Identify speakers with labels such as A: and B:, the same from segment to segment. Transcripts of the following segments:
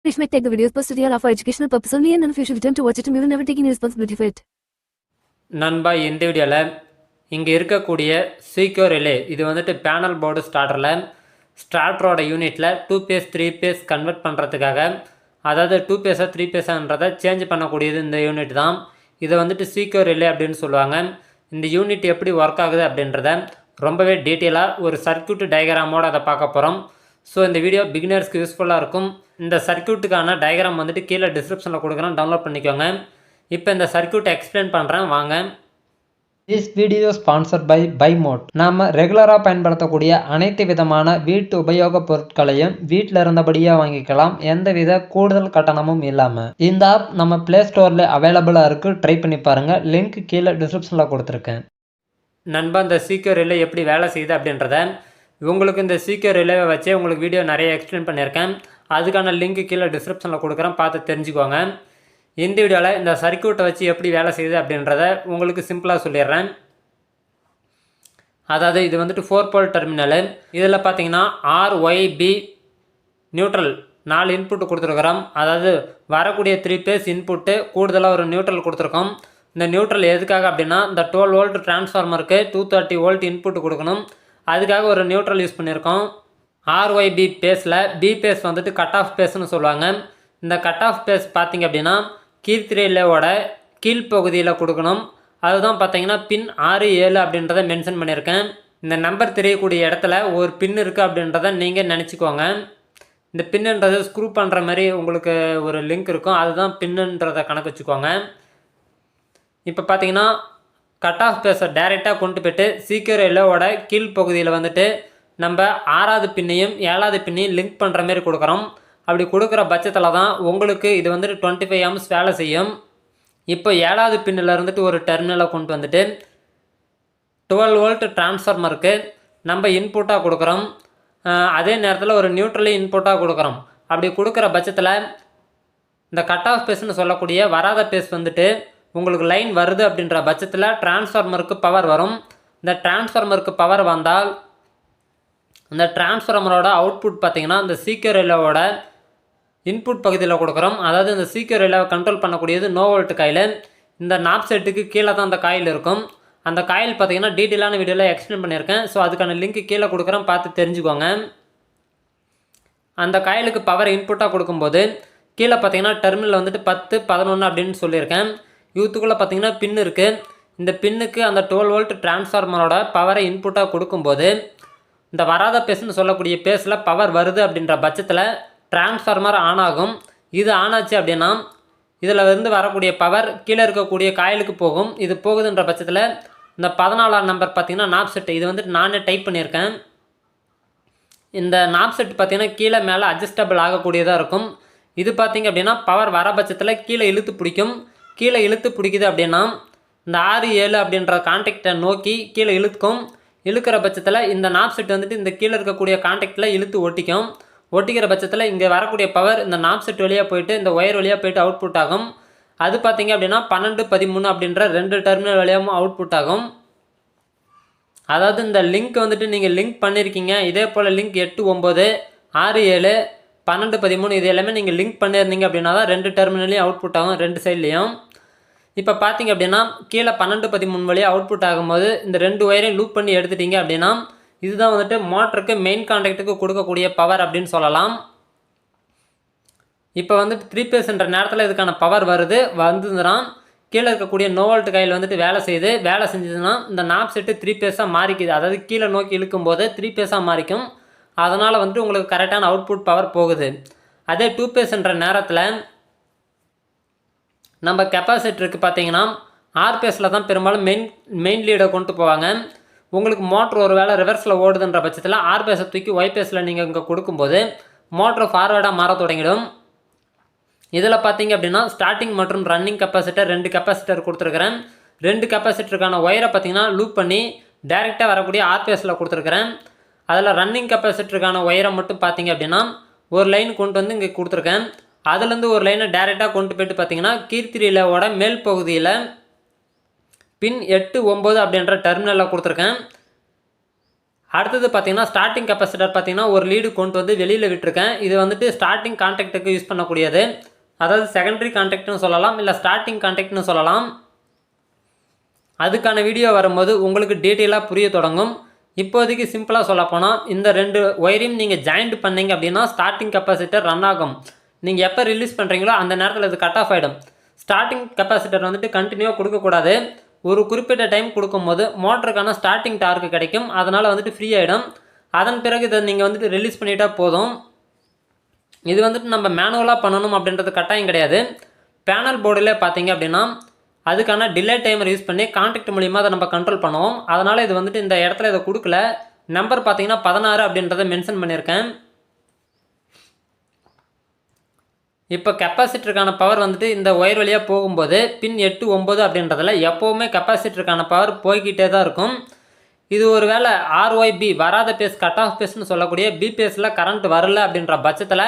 A: This might take the videos posted here are for educational purpose only and if you should attempt to watch it and we will never take any responsibility for it.
B: நண்பா இந்த வீடியோவில் இங்கே இருக்கக்கூடிய சீக்யூர் relay இது வந்துட்டு panel board ஸ்டார்டரோட யூனிட்டில் 2 base 3 base convert பண்ணுறதுக்காக அதாவது 2 பேஸாக 3 பேஸான்றதை சேஞ்ச் பண்ணக்கூடியது இந்த யூனிட் தான். இதை வந்துட்டு சீக்யூர் ரிலே அப்படின்னு சொல்லுவாங்க. இந்த யூனிட் எப்படி ஒர்க் ஆகுது அப்படின்றத ரொம்பவே டீட்டெயிலாக ஒரு சர்க்யூட் டயக்ராமோடு அதை பார்க்க போகிறோம். ஸோ இந்த வீடியோ பிகினர்ஸ்க்கு யூஸ்ஃபுல்லாக இருக்கும். இந்த சர்க்யூட்டுக்கான டயக்ராம் வந்துட்டு கீழே டிஸ்கிரிப்ஷனில் கொடுக்குறேன், டவுன்லோட் பண்ணிக்கோங்க. இப்போ இந்த சர்க்யூட்டை எக்ஸ்பிளைன் பண்ணுறேன் வாங்க.
C: This video sponsored by Pymot. நாம் ரெகுலராக பயன்படுத்தக்கூடிய அனைத்து விதமான வீட்டு உபயோகப் பொருட்களையும் வீட்டில் இருந்தபடியே வாங்கிக்கலாம், எந்தவித கூடுதல் கட்டணமும் இல்லாமல். இந்த ஆப் நம்ம ப்ளே ஸ்டோரில் அவைலபிளாக இருக்குது, ட்ரை பண்ணி பாருங்கள். லிங்க் கீழே டிஸ்கிரிப்ஷனில் கொடுத்துருக்கேன்.
B: நண்பா இந்த சீக்யூர் ரிலே எப்படி வேலை செய்யுது அப்படின்றத உங்களுக்கு இந்த சீக்யூர் ரிலேவை வச்சே உங்களுக்கு வீடியோ நிறைய எக்ஸ்பிளைன் பண்ணியிருக்கேன். அதுக்கான லிங்க் கீழே டிஸ்கிரிப்ஷனில் கொடுக்குறேன், பார்த்து தெரிஞ்சுக்கோங்க. இந்த வீடியோவில் இந்த சர்க்யூட்டை வச்சு எப்படி வேலை செய்யுது அப்படின்றத உங்களுக்கு சிம்பிளாக சொல்லிடுறேன். அதாவது இது வந்துட்டு 4 போல் டெர்மினலு. இதில் பார்த்தீங்கன்னா RYB நியூட்ரல் 4 இன்புட்டு கொடுத்துருக்குறோம். அதாவது வரக்கூடிய 3 பேஸ் இன்புட்டு கூடுதலாக ஒரு நியூட்ரல் கொடுத்துருக்கோம். இந்த நியூட்ரல் எதுக்காக அப்படின்னா இந்த 12 வோல்ட் டிரான்ஸ்ஃபார்மருக்கு 230 வோல்ட் இன்புட்டு கொடுக்கணும், அதுக்காக ஒரு நியூட்ரல் யூஸ் பண்ணியிருக்கோம். RYB பேஸில் பி பேஸ் வந்துட்டு கட் ஆஃப் பேஸ்ன்னு சொல்லுவாங்க. இந்த கட் ஆஃப் பேஸ் பார்த்திங்க அப்படின்னா கீழ்த்திரையிலோட கீழ்ப்பகுதியில் கொடுக்கணும். அதுதான் பார்த்தீங்கன்னா பின் 6, 7 அப்படின்றத மென்ஷன் பண்ணியிருக்கேன். இந்த நம்பர் தெரியக்கூடிய இடத்துல ஒரு பின் இருக்குது அப்படின்றத நீங்கள் நினச்சிக்கோங்க. இந்த பின்னுன்றது ஸ்க்ரூ பண்ணுற மாதிரி உங்களுக்கு ஒரு லிங்க் இருக்கும், அதுதான் பின்னுன்றதை கணக்கு வச்சுக்கோங்க. இப்போ பார்த்தீங்கன்னா கட் ஆஃப் பேஸை டைரெக்டாக கொண்டு போய்ட்டு சீக்யூர் ரிலேவோட கீழ்ப்பகுதியில் வந்துட்டு நம்ம 6வது பின்னையும் 7வது பின்னையும் லிங்க் பண்ணுற மாதிரி கொடுக்குறோம். அப்படி கொடுக்குற பட்சத்தில் தான் உங்களுக்கு இது வந்துட்டு 25 ஆம்ஸ் வேலை செய்யும். இப்போ 7வது பின்னில் இருந்துட்டு ஒரு டெர்மினலை கொண்டு வந்துட்டு 12 வோல்ட் டிரான்ஸ்ஃபார்மருக்கு நம்ம இன்புட்டாக கொடுக்குறோம். அதே நேரத்தில் ஒரு நியூட்ரலையும் இன்புட்டாக கொடுக்குறோம். அப்படி கொடுக்குற பட்சத்தில் இந்த கட் ஆஃப் பேஸ்ன்னு சொல்லக்கூடிய வராத பேஸ் வந்துட்டு உங்களுக்கு லைன் வருது அப்படின்ற பட்சத்தில் டிரான்ஸ்ஃபார்மருக்கு பவர் வரும். இந்த டிரான்ஸ்ஃபார்மருக்கு பவர் வந்தால் இந்த டிரான்ஸ்ஃபார்மரோட அவுட்புட் பார்த்திங்கன்னா இந்த சீக்யூர் ரிலேவோட இன்புட் பகுதியில் கொடுக்குறோம். அதாவது இந்த சீக்யூர் ரிலேவை கண்ட்ரோல் பண்ணக்கூடியது நோ வோல்ட் காயில். இந்த நாப் செட்டுக்கு கீழே தான் அந்த காயில் இருக்கும். அந்த காயில் பார்த்திங்கன்னா டீட்டெயிலான வீடியோவில் எக்ஸ்பிளைன் பண்ணியிருக்கேன். ஸோ அதுக்கான லிங்க் கீழே கொடுக்குறேன், பார்த்து தெரிஞ்சுக்கோங்க. அந்த காயிலுக்கு பவர் இன்புட்டாக கொடுக்கும்போது கீழே பார்த்திங்கன்னா டெர்மினல் வந்துட்டு 10, 11 அப்படின்னு சொல்லியிருக்கேன். யூத்துக்குள்ளே பார்த்திங்கன்னா பின் இருக்குது. இந்த பின்னுக்கு அந்த 12 வோல்ட் டிரான்ஸ்ஃபார்மரோட பவரை இன்புட்டாக கொடுக்கும்போது இந்த வராத பேஸ்ன்னு சொல்லக்கூடிய பேஸில் பவர் வருது அப்படின்ற பட்சத்தில் டிரான்ஸ்ஃபார்மர் ஆன் ஆகும். இது ஆன் ஆச்சு அப்படின்னா இதில் இருந்து வரக்கூடிய பவர் கீழே இருக்கக்கூடிய காயிலுக்கு போகும். இது போகுதுன்ற பட்சத்தில் இந்த 14ஆம் நம்பர் பார்த்திங்கன்னா நாப் செட்டு, இது வந்துட்டு நானே டைப் பண்ணியிருக்கேன். இந்த நாப் செட் பார்த்திங்கன்னா கீழே மேலே அட்ஜஸ்டபிள் ஆகக்கூடியதாக இருக்கும். இது பார்த்திங்க அப்படின்னா பவர் வர பட்சத்தில் கீழே இழுத்து பிடிக்கும். கீழே இழுத்து பிடிக்குது அப்படின்னா இந்த 6, 7 அப்படின்ற கான்டாக்டை நோக்கி கீழே இழுக்கும். இழுக்கிற பட்சத்தில் இந்த நாப் செட் வந்துட்டு இந்த கீழே இருக்கக்கூடிய கான்டாக்டில் இழுத்து ஒட்டிக்கும். ஒட்டிக்கிற பட்சத்தில் இங்கே வரக்கூடிய பவர் இந்த நாப் செட் வழியாக போயிட்டு இந்த ஒயர் வழியாக போயிட்டு அவுட்புட் ஆகும். அது பார்த்திங்க அப்படின்னா 12, 13 அப்படின்ற 2 டெர்மினல் வழியாகவும் அவுட்புட் ஆகும். அதாவது இந்த லிங்க் வந்துட்டு நீங்கள் லிங்க் பண்ணியிருக்கீங்க, இதே போல் லிங்க் 8, 9, 6, 7, 12, 13 இது எல்லாமே நீங்கள் லிங்க் பண்ணியிருந்தீங்க அப்படின்னா தான் 2 டெர்மினலையும் அவுட்புட் ஆகும், 2 சைட்லேயும். இப்போ பார்த்திங்க அப்படின்னா கீழே 12, 13 வழியாக அவுட்புட் ஆகும்போது இந்த 2 ஒயரையும் லூப் பண்ணி எடுத்துட்டிங்க அப்படின்னா இதுதான் வந்துட்டு மோட்டருக்கு மெயின் கான்டாக்டுக்கு கொடுக்கக்கூடிய பவர் அப்படின்னு சொல்லலாம். இப்போ வந்துட்டு 3 பேஸ்ன்ற நேரத்தில் இதுக்கான பவர் வந்துதுன்னா கீழே இருக்கக்கூடிய நோ வோல்ட் காயில் வந்துட்டு வேலை செஞ்சதுன்னா இந்த நாப் செட்டு 3 பேஸாக மாறிக்குது. அதாவது கீழே நோக்கி இழுக்கும்போது 3 பேஸாக மாறிக்கும். அதனால் வந்துட்டு உங்களுக்கு கரெக்டான அவுட்புட் பவர் போகுது. அதே 2 பேஸ்ன்ற நேரத்தில் நம்ம கெப்பாசிட்டருக்கு பார்த்தீங்கன்னா ஆர் பேஸில் தான் பெரும்பாலும் மெயின் லீடை கொண்டு போவாங்க. உங்களுக்கு மோட்ரு ஒரு வேளை ரிவர்ஸில் ஓடுதுன்ற பட்சத்தில் ஆர் பேஸை தூக்கி ஒய் பேஸில் நீங்கள் இங்கே கொடுக்கும்போது மோட்ரு ஃபார்வேர்டாக மாற தொடங்கிடும். இதில் பார்த்தீங்க அப்படின்னா ஸ்டார்டிங் மற்றும் ரன்னிங் கெப்பாசிட்டர் 2 கெப்பாசிட்டர் கொடுத்துருக்குறேன். 2 கெப்பாசிட்டருக்கான ஒயரை பார்த்தீங்கன்னா லூப் பண்ணி டைரெக்டாக வரக்கூடிய ஆர் பேஸில் கொடுத்துருக்குறேன். அதில் ரன்னிங் கெப்பாசிட்டருக்கான ஒயரை மட்டும் பார்த்தீங்க அப்படின்னா ஒரு லைன் கொண்டு வந்து இங்கே கொடுத்துருக்கேன். அதுலேருந்து ஒரு லைனை டைரெக்டாக கொண்டு போய்ட்டு பார்த்தீங்கன்னா கீர்த்திரியிலோட மேல் பகுதியில் பின் 8, 9 அப்படின்ற டெர்மினலில் கொடுத்துருக்கேன். அடுத்தது பார்த்தீங்கன்னா ஸ்டார்டிங் கெப்பாசிட்டர் பார்த்தீங்கன்னா ஒரு லீடு கொண்டு வந்து வெளியில் விட்டுருக்கேன். இது வந்துட்டு ஸ்டார்டிங் கான்டாக்ட்டுக்கு யூஸ் பண்ணக்கூடியது. அதாவது செகண்டரி கான்டாக்ட்னு சொல்லலாம், இல்லை ஸ்டார்டிங் கான்டாக்ட்னு சொல்லலாம். அதுக்கான வீடியோ வரும்போது உங்களுக்கு டீட்டெயிலாக புரிய தொடங்கும். இப்போதைக்கு சிம்பிளாக சொல்லப்போனால் இந்த 2 ஒயரையும் நீங்கள் ஜாயிண்ட் பண்ணீங்க அப்படின்னா ஸ்டார்டிங் கெப்பாசிட்டர் ரன் ஆகும். நீங்கள் எப்போ ரிலீஸ் பண்ணுறீங்களோ அந்த நேரத்தில் இது கட் ஆஃப் ஆகிடும். ஸ்டார்டிங் கெப்பாசிட்டர் வந்துட்டு கண்டினியூவாக கொடுக்கக்கூடாது. ஒரு குறிப்பிட்ட டைம் கொடுக்கும்போது மோட்டருக்கான ஸ்டார்டிங் டார்க்கு கிடைக்கும். அதனால் வந்துட்டு ஃப்ரீ ஆகிடும். அதன் பிறகு இதை நீங்கள் வந்துட்டு ரிலீஸ் பண்ணிட்டா போதும். இது வந்துட்டு நம்ம மேனுவலாக பண்ணணும் அப்படின்றது கட்டாயம் கிடையாது. பேனல் போர்டில் பார்த்தீங்க அப்படின்னா அதுக்கான டிலே டைமர் யூஸ் பண்ணி கான்டாக்ட் மூலிமா அதை நம்ம கண்ட்ரோல் பண்ணுவோம். அதனால் இது வந்துட்டு இந்த இடத்துல இதை கொடுக்கல. நம்பர் பார்த்தீங்கன்னா 16 அப்படின்றத மென்ஷன் பண்ணியிருக்கேன். இப்போ கெப்பாசிட்டருக்கான பவர் வந்துட்டு இந்த ஒயர் வழியாக போகும்போது பின் 8, 9 அப்படின்றதில் எப்போவுமே கெப்பாசிட்டருக்கான பவர் போய்கிட்டே தான் இருக்கும். இது ஒரு வேளை RYB வராத பேஸ் கட் ஆஃப் பேஸ்னு சொல்லக்கூடிய பிபிஎஸில் கரண்ட் வரல அப்படின்ற பட்சத்தில்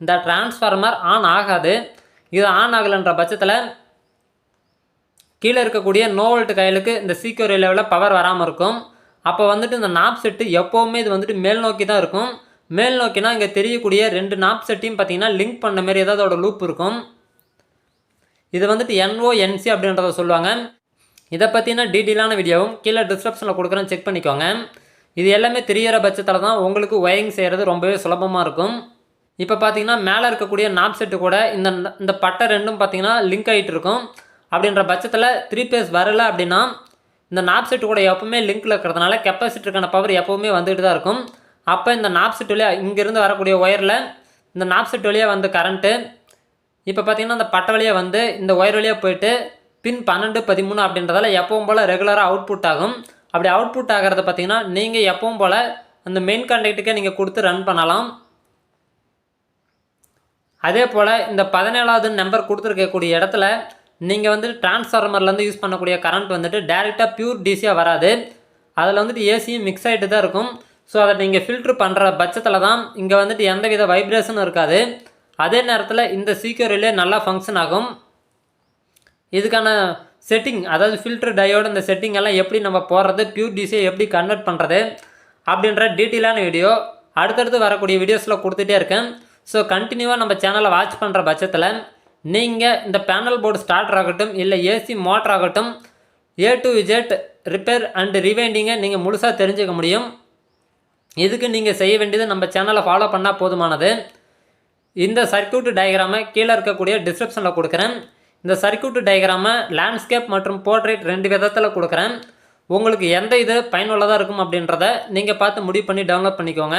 B: இந்த டிரான்ஸ்ஃபார்மர் ஆன் ஆகாது. இது ஆன் ஆகலைன்ற பட்சத்தில் கீழே இருக்கக்கூடிய நோ வோல்ட் காயிலுக்கு இந்த சீக்யூர் லெவலில் பவர் வராமல் இருக்கும். அப்போ வந்துட்டு இந்த நாப் செட்டு எப்போவுமே இது வந்துட்டு மேல் நோக்கி தான் இருக்கும். மேல் நோக்கினா இங்கே தெரியக்கூடிய 2 நாப் செட்டையும் பார்த்தீங்கன்னா லிங்க் பண்ண மாதிரி ஏதாவது ஒரு லூப் இருக்கும். இது வந்துட்டு NONC அப்படின்றத சொல்லுவாங்க. இதை பற்றின டீட்டெயிலான வீடியோவும் கீழே டிஸ்கிரிப்ஷனில் கொடுக்குறேன், செக் பண்ணிக்கோங்க. இது எல்லாமே தெரியிற பட்சத்தில் தான் உங்களுக்கு ஒயரிங் செய்கிறது ரொம்பவே சுலபமாக இருக்கும். இப்போ பார்த்தீங்கன்னா மேலே இருக்கக்கூடிய நாப் செட்டு கூட இந்த பட்டை ரெண்டும் பார்த்தீங்கன்னா லிங்க் ஆகிட்டு இருக்கும். அப்படின்ற பட்சத்தில் 3 பேஸ் வரலை அப்படின்னா இந்த நாப் செட்டு கூட எப்போவுமே லிங்க்கில் இருக்கிறதுனால கெப்பாசிட்டருக்கான பவர் எப்போவுமே வந்துட்டு தான் இருக்கும். அப்போ இந்த நாப் செட் வழியாக இங்கேருந்து வரக்கூடிய ஒயரில் இந்த நாப் செட் வழியாக வந்து கரண்ட்டு இப்போ பார்த்தீங்கன்னா இந்த பட்டை வழியாக வந்து இந்த ஒயர் வழியாக போயிட்டு பின் 12, 13 அப்படின்றதால எப்பவும் போல் ரெகுலராக அவுட்புட் ஆகும். அப்படி அவுட்புட் ஆகிறத பார்த்தீங்கன்னா நீங்கள் எப்பவும் போல் அந்த மெயின் கான்டாக்ட்டுக்கே நீங்கள் கொடுத்து ரன் பண்ணலாம். அதே போல் இந்த 17வது நம்பர் கொடுத்துருக்கக்கூடிய இடத்துல நீங்கள் வந்துட்டு டிரான்ஸ்ஃபார்மர்லேருந்து யூஸ் பண்ணக்கூடிய கரண்ட் வந்துட்டு டேரெக்டாக பியூர் டிசியாக வராது. அதில் வந்துட்டு ஏசியும் மிக்ஸ் ஆகிட்டு தான் இருக்கும். ஸோ அதை நீங்கள் ஃபில்ட்ரு பண்ணுற பட்சத்தில் தான் இங்கே வந்துட்டு எந்தவித வைப்ரேஷனும் இருக்காது. அதே நேரத்தில் இந்த சீக்யூர் ரிலே நல்லா ஃபங்க்ஷன் ஆகும். இதுக்கான செட்டிங், அதாவது ஃபில்ட்ரு டயோடு இந்த செட்டிங் எல்லாம் எப்படி நம்ம போடுறது, பியூர் டிசியை எப்படி கன்வெர்ட் பண்ணுறது அப்படின்ற டீட்டெயிலான வீடியோ அடுத்தடுத்து வரக்கூடிய வீடியோஸில் கொடுத்துட்டே இருக்கேன். ஸோ கண்டினியூவாக நம்ம சேனலை வாட்ச் பண்ணுற பட்சத்தில் நீங்கள் இந்த பேனல் போர்டு ஸ்டார்டர் ஆகட்டும், இல்லை ஏசி மோட்டர் ஆகட்டும், A to Z repair and ரீவைண்டிங்கை நீங்கள் முழுசாக தெரிஞ்சுக்க முடியும். இதுக்கு நீங்கள் செய்ய வேண்டியது நம்ம சேனலை ஃபாலோ பண்ணால் போதுமானது. இந்த சர்க்யூட் டயக்ராமை கீழே இருக்கக்கூடிய டிஸ்கிரிப்ஷனில் கொடுக்குறேன். இந்த சர்க்யூட் டயக்ராமை லேண்ட்ஸ்கேப் மற்றும் போர்ட்ரேட் 2 விதத்தில் கொடுக்குறேன். உங்களுக்கு எந்த இது பயனுள்ளதாக இருக்கும் அப்படின்றத நீங்கள் பார்த்து முடிவு பண்ணி டவுன்லோட் பண்ணிக்கோங்க.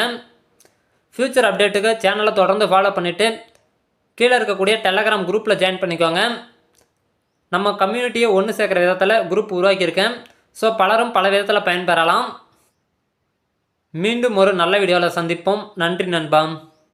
B: ஃப்யூச்சர் அப்டேட்டுக்கு சேனலை தொடர்ந்து ஃபாலோ பண்ணிவிட்டு கீழே இருக்கக்கூடிய டெலகிராம் குரூப்பில் ஜாயின் பண்ணிக்கோங்க. நம்ம கம்யூனிட்டியை ஒன்று சேர்க்குற விதத்தில் குரூப் உருவாக்கியிருக்கேன். ஸோ பலரும் பல விதத்தில் பயன்பெறலாம். மீண்டும் ஒரு நல்ல வீடியோவில் சந்திப்போம். நன்றி நண்பா.